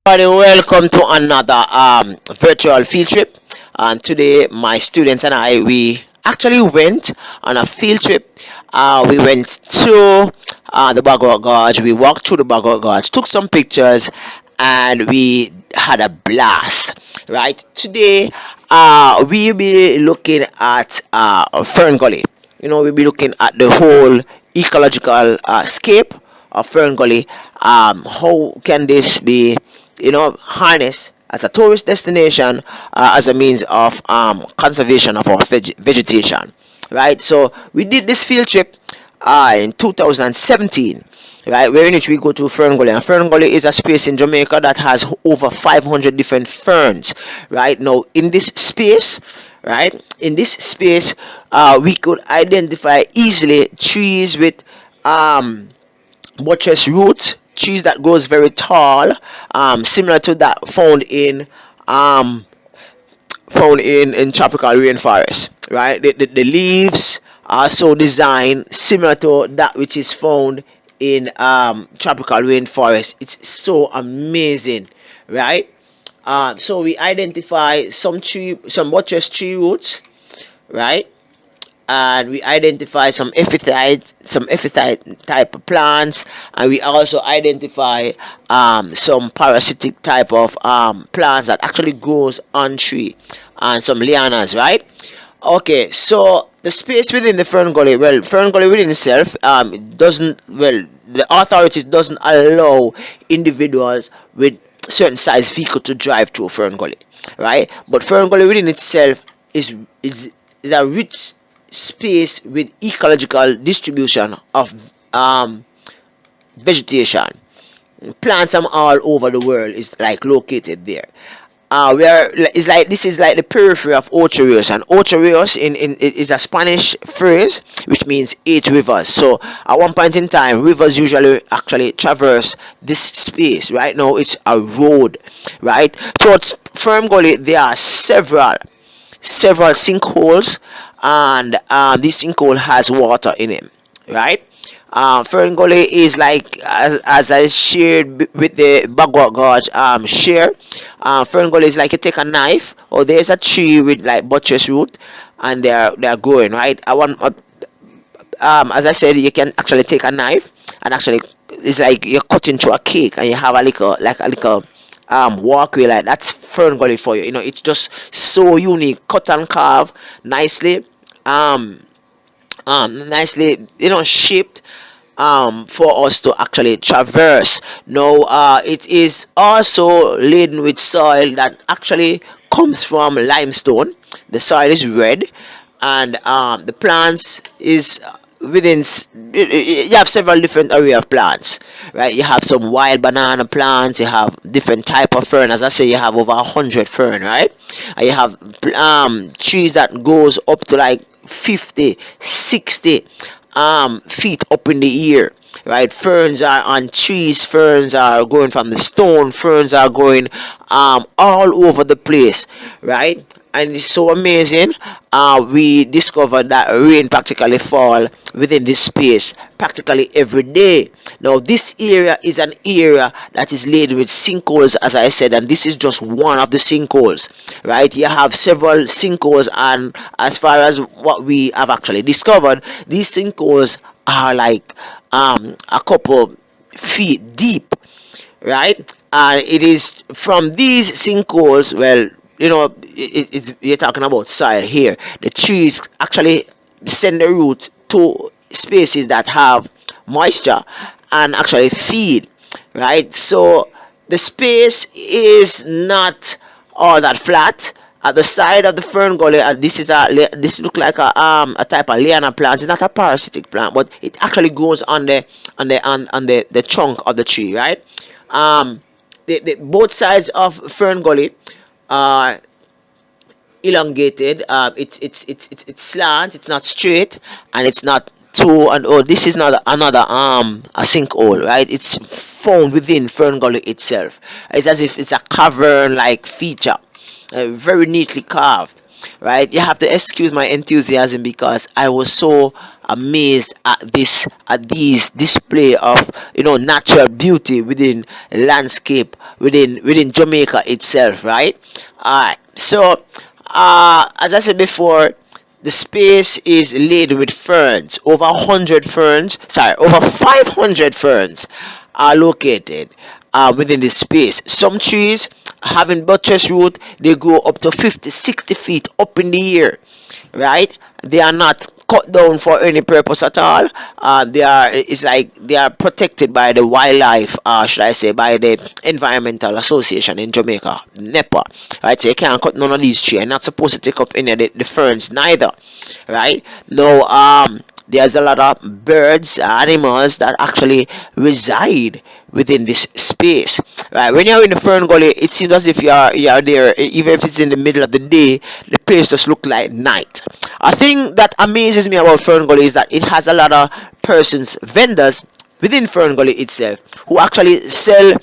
Everybody, welcome to another virtual field trip. And today, my students and I we actually went on a field trip. We went to the Bagua Gorge. We walked through the Bagua Gorge, took some pictures, and we had a blast. Right today, we'll be looking at Fern Gully. We'll be looking at the whole ecological scape of Fern Gully. How can this be, harnessed as a tourist destination, as a means of conservation of our vegetation, right? So we did this field trip in 2017, right, where in which we go to Fern Gully. And Fern Gully is a space in Jamaica that has over 500 different ferns, right? Now, in this space, we could identify easily trees with buttress roots, trees that grows very tall, similar to that um, found in tropical rainforest. Right, the leaves are so designed similar to that which is found in tropical rainforest. It's so amazing, right? So we identify some buttress tree roots, right? And we identify some epiphyte type of plants, and we also identify some parasitic type of plants that actually grows on tree, and some lianas, right? Okay, so the space within the Fern Gully, well, Fern Gully within itself, it doesn't, well, the authorities doesn't allow individuals with certain size vehicle to drive through Fern Gully, right? But Fern Gully within itself is is a rich space with ecological distribution of vegetation. Plants from all over the world is like located there. Where it's like this is like the periphery of Ocho Rios, and Ocho Rios in it is a Spanish phrase which means eight rivers. So at one point in time, rivers usually actually traverse this space. Right now, it's a road. Right towards Firm Gully, there are several sinkholes, and this sinkhole has water in it. Right. Fern Gully is like, as I shared with the Bagua Gorge share. Fern Gully is like you take a knife, or there's a tree with like buttress root, and they're growing, right. As I said, you can actually take a knife and actually, it's like you're cutting through a cake, and you have a little walkway, like that's Fern Gully for you. It's just so unique, cut and carve nicely, um nicely, shaped, for us to actually traverse. Now, it is also laden with soil that actually comes from limestone. The soil is red, and the plants is you have several different array of plants, right? You have some wild banana plants, you have different type of fern. As I say, you have over 100 fern, right? And you have trees that goes up to like 50, 60 feet up in the air, right? Ferns are on trees, ferns are going from the stone, ferns are going all over the place, right? And it's so amazing. We discovered that rain practically fall within this space practically every day. Now, this area is an area that is laden with sinkholes, as I said, and this is just one of the sinkholes, right? You have several sinkholes, and as far as what we have actually discovered, these sinkholes are like a couple feet deep, right? And it is from these sinkholes, well, it's you're talking about soil here. The trees actually send the root to spaces that have moisture and actually feed, right? So the space is not all that flat. At the side of the fern gully, and this look like a type of liana plant. It's not a parasitic plant, but it actually grows on the trunk of the tree, right? The both sides of fern gully are elongated. It's slant. It's not straight, and it's not too. And oh, this is not another a sinkhole, right? It's found within Fern Gully itself. It's as if it's a cavern like feature, very neatly carved. Right, you have to excuse my enthusiasm because I was so amazed at these display of natural beauty within landscape within Jamaica itself, right? Alright, so as I said before, the space is laden with ferns. Over 100 ferns, sorry, over 500 ferns are located within this space. Some trees having buttress root, they grow up to 50, 60 feet up in the air, right? They are not cut down for any purpose at all. It's like they are protected by the wildlife, should I say, by the Environmental Association in Jamaica, NEPA, right? So you can't cut none of these trees. You're not supposed to take up any of the ferns neither, right? No, there's a lot of birds, animals that actually reside within this space. Right, when you're in the Fern Gully, it seems as if you are there, even if it's in the middle of the day. The place just look like night. A thing that amazes me about Fern Gully is that it has a lot of persons, vendors within Fern Gully itself, who actually sell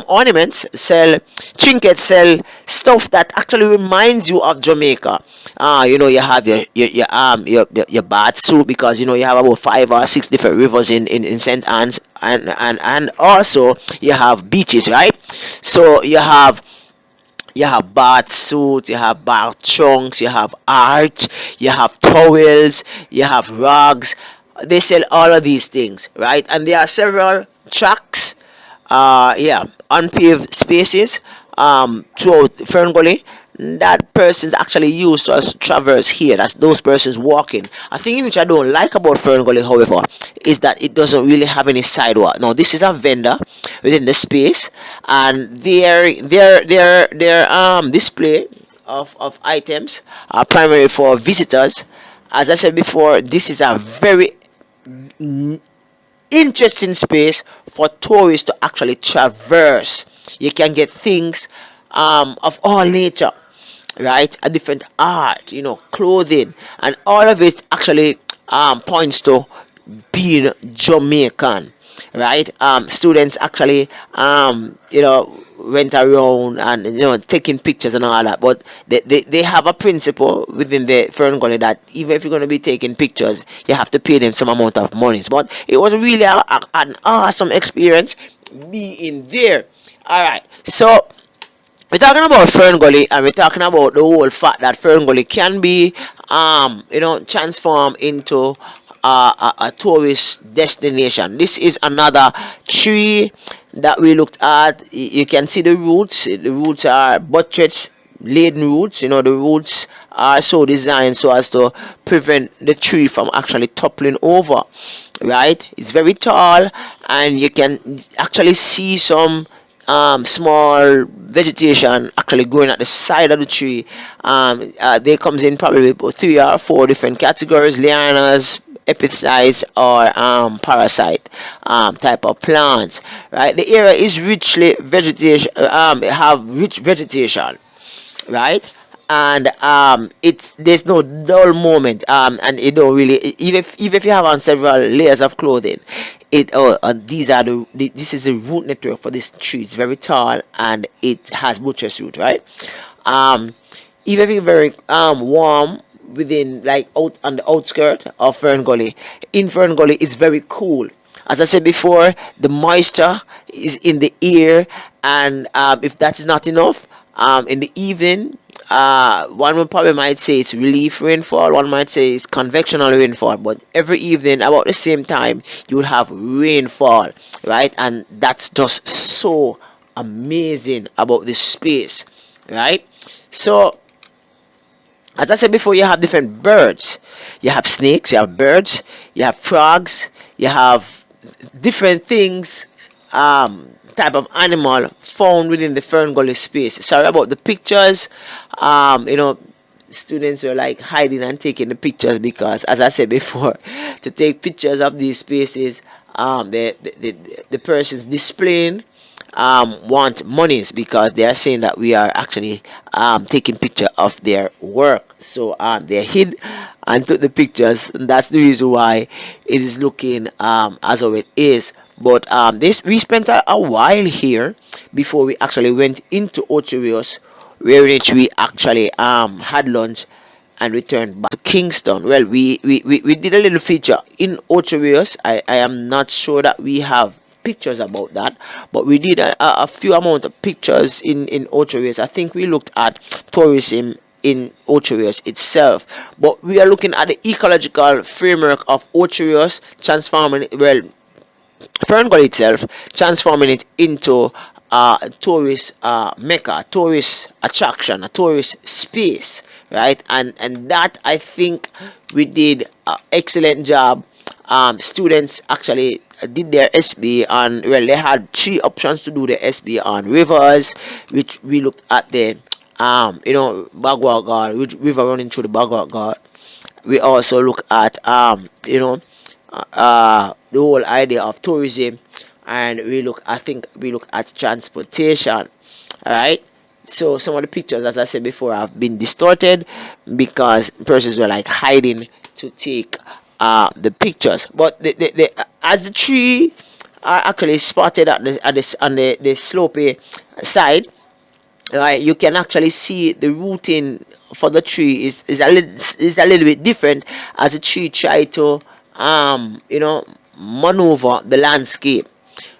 ornaments, sell trinkets, sell stuff that actually reminds you of Jamaica. You have your bath soup, because you have about 5 or 6 different rivers in St. Anne's, and also you have beaches, right? So you have bath suits, you have bath trunks, you have art, you have towels, you have rugs. They sell all of these things, right? And there are several tracks, unpaved spaces throughout Fern Gully that persons actually use to traverse here. That's those persons walking. A thing which I don't like about Fern Gully, however, is that it doesn't really have any sidewalk. Now, this is a vendor within the space, and their display of items are primarily for visitors. As I said before, this is a very interesting space for tourists to actually traverse. You can get things of all nature, right? A different art, clothing, and all of it actually points to being Jamaican, right? Students actually went around and taking pictures and all that, but they have a principle within the Fern Gully that even if you're going to be taking pictures, you have to pay them some amount of money. But it was really an awesome experience being there. All right, so we're talking about Fern Gully, and we're talking about the whole fact that Fern Gully can be transformed into a tourist destination. This is another tree that we looked at. You can see the roots. The roots are buttress laden roots. The roots are so designed so as to prevent the tree from actually toppling over, right? It's very tall, and you can actually see some small vegetation actually growing at the side of the tree. They comes in probably about 3 or 4 different categories: lianas, epiphytes, or parasite type of plants. Right, the area is richly vegetation. Have rich vegetation, right? And it's there's no dull moment, and it don't really, even if you have on several layers of clothing, this is the root network for this tree. It's very tall, and it has buttress root, right? um Even if it's very warm within, like, out on the outskirt of Fern Gully. In Fern Gully, it's very cool. As I said before, the moisture is in the air, and if that is not enough, in the evening, one would probably might say it's relief rainfall, one might say it's convectional rainfall, but every evening about the same time you would have rainfall, right? And that's just so amazing about this space, right? So, as I said before, you have different birds. You have snakes, you have birds, you have frogs, you have different things, type of animal found within the Fern Gully space. Sorry about the pictures. Students were like hiding and taking the pictures because, as I said before, to take pictures of these spaces, the persons displaying want monies, because they are saying that we are actually taking picture of their work. So they hid and took the pictures, and that's the reason why it is looking as how it is. But this we spent a while here before we actually went into Ocho Rios, where which we actually had lunch and returned back to Kingston. Well, we did a little feature in Ocho Rios. I am not sure that we have pictures about that, but we did a few amount of pictures in Ocho Rios. I think we looked at tourism in Ocho Rios itself, but we are looking at the ecological framework of Ocho Rios, transforming it, well, Fern Gully itself, transforming it into a tourist mecca, tourist attraction, a tourist space, right? And that, I think we did an excellent job. Students actually did their SB on, well, they had three options to do the SB on: rivers, which we looked at the Bagua God, which river running through the Bagua God. We also look at the whole idea of tourism, and we look, I think we look at transportation. All right. So some of the pictures, as I said before, have been distorted because persons were like hiding to take the pictures. But as the tree are actually spotted on the slopey side, right, you can actually see the rooting for the tree is a little bit different, as the tree try to maneuver the landscape,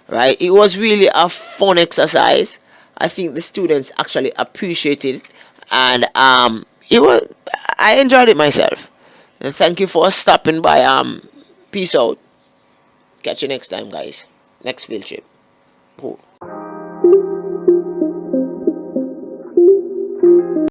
right. It was really a fun exercise. I think the students actually appreciated it, and it was, I enjoyed it myself. And thank you for stopping by. Peace out. Catch you next time, guys. Next field trip. Cool.